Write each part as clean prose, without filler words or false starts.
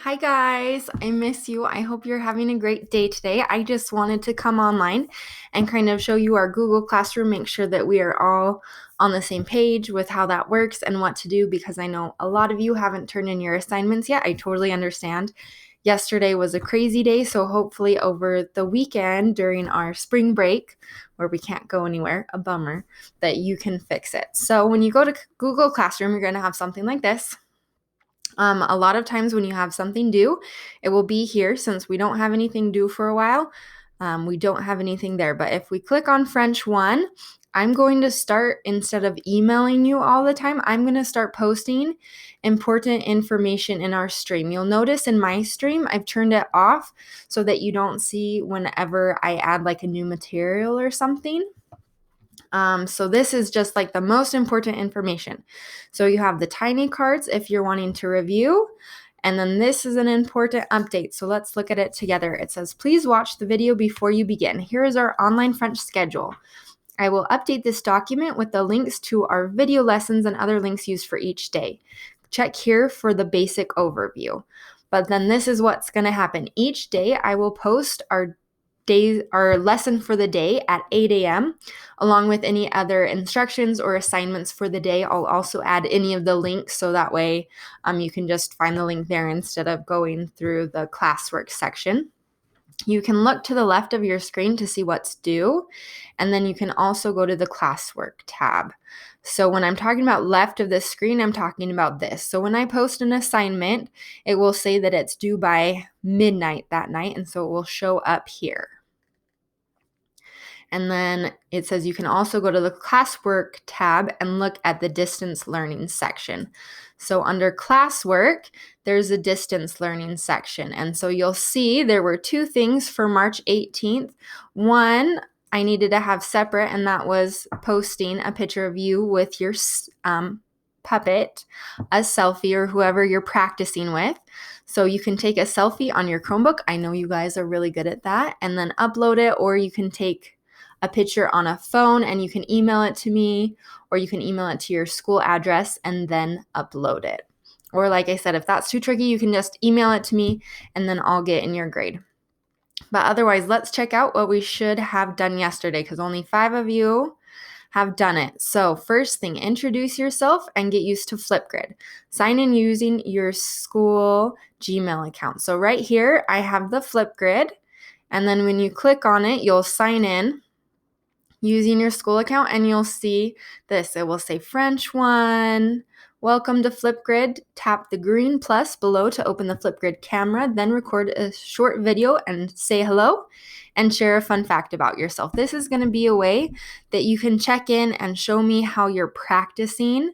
Hi guys, I miss you. I hope you're having a great day today. I just wanted to come online and kind of show you our Google Classroom, make sure that we are all on the same page with how that works and what to do because I know a lot of you haven't turned in your assignments yet. I totally understand. Yesterday was a crazy day, so hopefully over the weekend during our spring break where we can't go anywhere, a bummer, that you can fix it. So when you go to Google Classroom, you're going to have something like this. A lot of times when you have something due, it will be here since we don't have anything due for a while. We don't have anything there. But if we click on French 1, I'm going to start, instead of emailing you all the time, I'm going to start posting important information in our stream. You'll notice in my stream, I've turned it off so that you don't see whenever I add like a new material or something. So this is just like the most important information. So you have the tiny cards if you're wanting to review. And then this is an important update. So let's look at it together. It says, please watch the video before you begin. Here is our online French schedule. I will update this document with the links to our video lessons and other links used for each day. Check here for the basic overview. But then this is what's going to happen. Each day I will post our lesson for the day at 8 a.m. along with any other instructions or assignments for the day. I'll also add any of the links so that way you can just find the link there instead of going through the classwork section. You can look to the left of your screen to see what's due, and then you can also go to the classwork tab. So when I'm talking about left of the screen, I'm talking about this. So when I post an assignment, it will say that it's due by midnight that night, and so it will show up here. And then it says you can also go to the classwork tab and look at the distance learning section. So under classwork, there's a distance learning section. And so you'll see there were two things for March 18th. One, I needed to have separate, and that was posting a picture of you with your puppet, a selfie, or whoever you're practicing with. So you can take a selfie on your Chromebook. I know you guys are really good at that. And then upload it, or you can take a picture on a phone and you can email it to me, or you can email it to your school address and then upload it. Or like I said, if that's too tricky, you can just email it to me and then I'll get in your grade. But otherwise, let's check out what we should have done yesterday because only 5 of you have done it. So first thing, introduce yourself and get used to Flipgrid. Sign in using your school Gmail account. So right here, I have the Flipgrid. And then when you click on it, you'll sign in using your school account and you'll see this. It will say French 1. Welcome to Flipgrid. Tap the green plus below to open the Flipgrid camera, then record a short video and say hello and share a fun fact about yourself. This is going to be a way that you can check in and show me how you're practicing.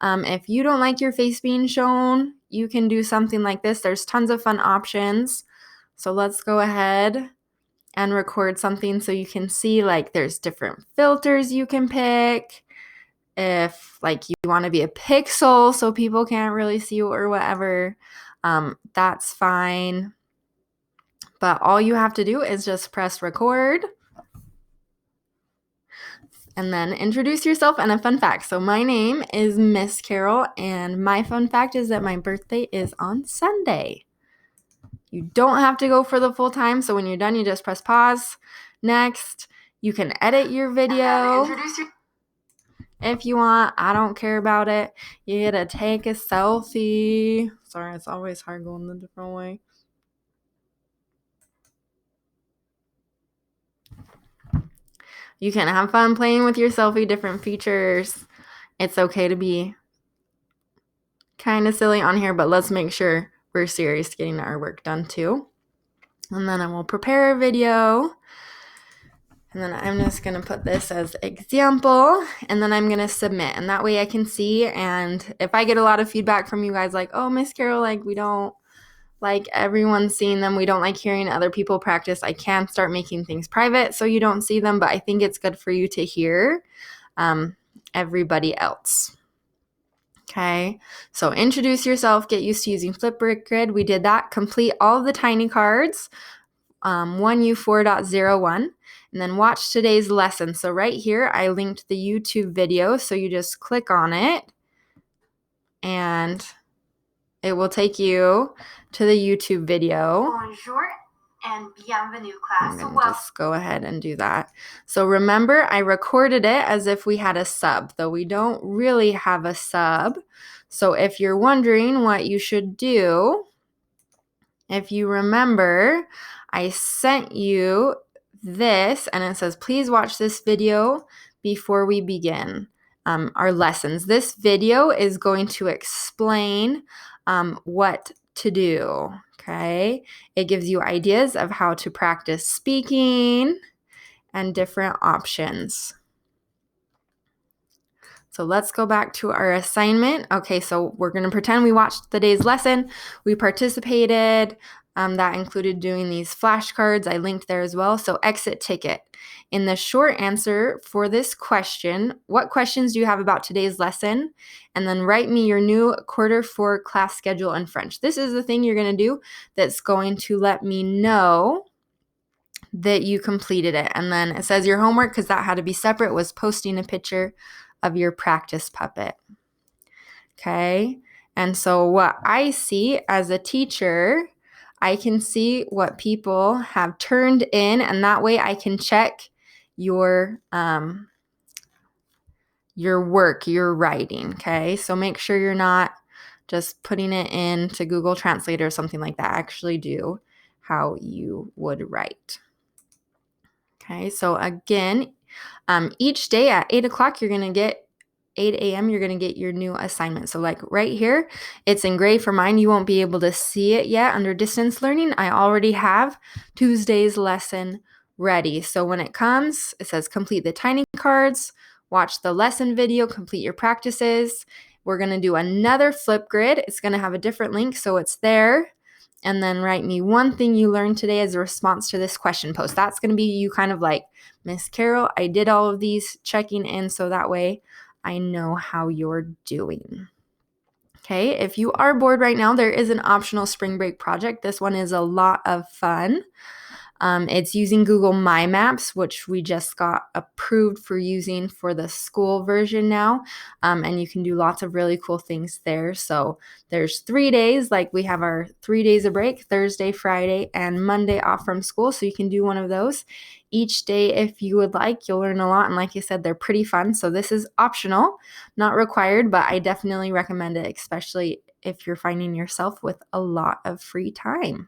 If you don't like your face being shown, you can do something like this. There's tons of fun options. So let's go ahead and record something so you can see like there's different filters you can pick. If like you want to be a pixel so people can't really see you or whatever, that's fine. But all you have to do is just press record and then introduce yourself and a fun fact. So my name is Miss Carol and my fun fact is that my birthday is on Sunday. You don't have to go for the full time. So when you're done, you just press pause. Next, you can edit your video if you want. I don't care about it. You get to take a selfie. Sorry, it's always hard going the different way. You can have fun playing with your selfie, different features. It's okay to be kind of silly on here, but let's make sure we're serious getting our work done too. And then I will prepare a video. And then I'm just going to put this as example, and then I'm going to submit. And that way I can see, and if I get a lot of feedback from you guys like, oh, Miss Carol, like we don't like everyone seeing them, we don't like hearing other people practice, I can start making things private so you don't see them, but I think it's good for you to hear everybody else. Okay, so introduce yourself, get used to using Flipgrid. We did that. Complete all of the tiny cards, 1U4.01, and then watch today's lesson. So right here, I linked the YouTube video, so you just click on it, and it will take you to the YouTube video. Bonjour and bienvenue, class. I'm going to just go ahead and do that. So remember, I recorded it as if we had a sub, though we don't really have a sub. So if you're wondering what you should do, if you remember, I sent you this, and it says, please watch this video before we begin our lessons. This video is going to explain what to do, okay? It gives you ideas of how to practice speaking and different options. So let's go back to our assignment. Okay, so we're going to pretend we watched the day's lesson. We participated. That included doing these flashcards. I linked there as well. So exit ticket. In the short answer for this question, what questions do you have about today's lesson? And then write me your new Q4 class schedule in French. This is the thing you're going to do that's going to let me know that you completed it. And then it says your homework, because that had to be separate, was posting a picture of your practice puppet. Okay. And so what I see as a teacher, I can see what people have turned in, and that way I can check your work, your writing. Okay. So make sure you're not just putting it into Google Translate or something like that. Actually do how you would write. Okay. So again, each day at 8 o'clock, you're going to get 8 a.m., you're going to get your new assignment. So like right here, it's in gray for mine. You won't be able to see it yet under distance learning. I already have Tuesday's lesson ready. So when it comes, it says complete the tiny cards, watch the lesson video, complete your practices. We're going to do another Flipgrid. It's going to have a different link, so it's there. And then write me one thing you learned today as a response to this question post. That's going to be you kind of like, Miss Carol, I did all of these checking in, so that way I know how you're doing. Okay, if you are bored right now, there is an optional spring break project. This one is a lot of fun. It's using Google My Maps, which we just got approved for using for the school version now. And you can do lots of really cool things there. So there's 3 days, like we have our 3 days of break, Thursday, Friday, and Monday off from school. So you can do one of those each day if you would like. You'll learn a lot. And like I said, they're pretty fun. So this is optional, not required, but I definitely recommend it, especially if you're finding yourself with a lot of free time.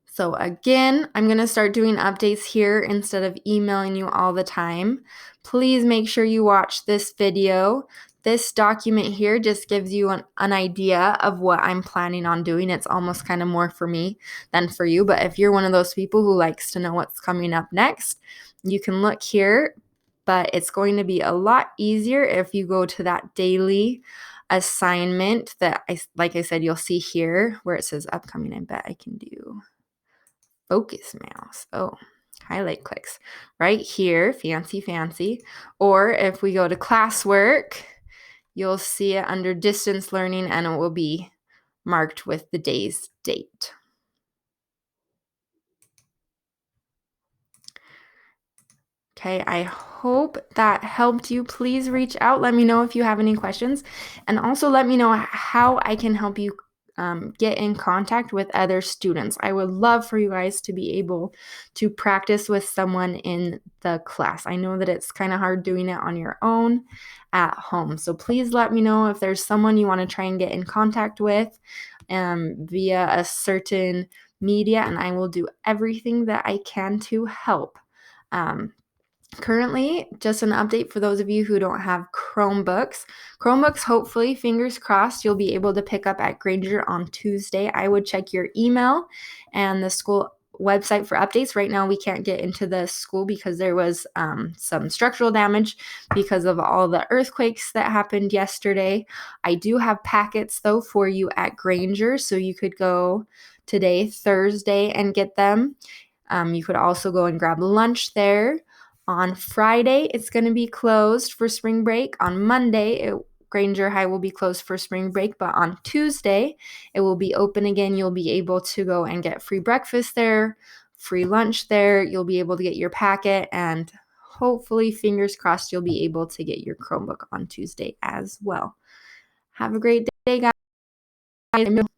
So again, I'm going to start doing updates here instead of emailing you all the time. Please make sure you watch this video. This document here just gives you an idea of what I'm planning on doing. It's almost kind of more for me than for you. But if you're one of those people who likes to know what's coming up next, you can look here. But it's going to be a lot easier if you go to that daily assignment that like I said, you'll see here where it says upcoming. I bet I can do focus mouse. Oh, highlight clicks right here. Fancy. Or if we go to classwork, you'll see it under distance learning, and it will be marked with the day's date. Okay, I hope that helped you. Please reach out. Let me know if you have any questions, and also let me know how I can help you get in contact with other students. I would love for you guys to be able to practice with someone in the class. I know that it's kind of hard doing it on your own at home. So please let me know if there's someone you want to try and get in contact with via a certain media, and I will do everything that I can to help. Currently, just an update for those of you who don't have Chromebooks. Chromebooks, hopefully, fingers crossed, you'll be able to pick up at Granger on Tuesday. I would check your email and the school website for updates. Right now, we can't get into the school because there was some structural damage because of all the earthquakes that happened yesterday. I do have packets, though, for you at Granger, so you could go today, Thursday, and get them. You could also go and grab lunch there. On Friday, it's going to be closed for spring break. On Monday, Granger High will be closed for spring break, but on Tuesday, it will be open again. You'll be able to go and get free breakfast there, free lunch there. You'll be able to get your packet, and hopefully, fingers crossed, you'll be able to get your Chromebook on Tuesday as well. Have a great day, guys. I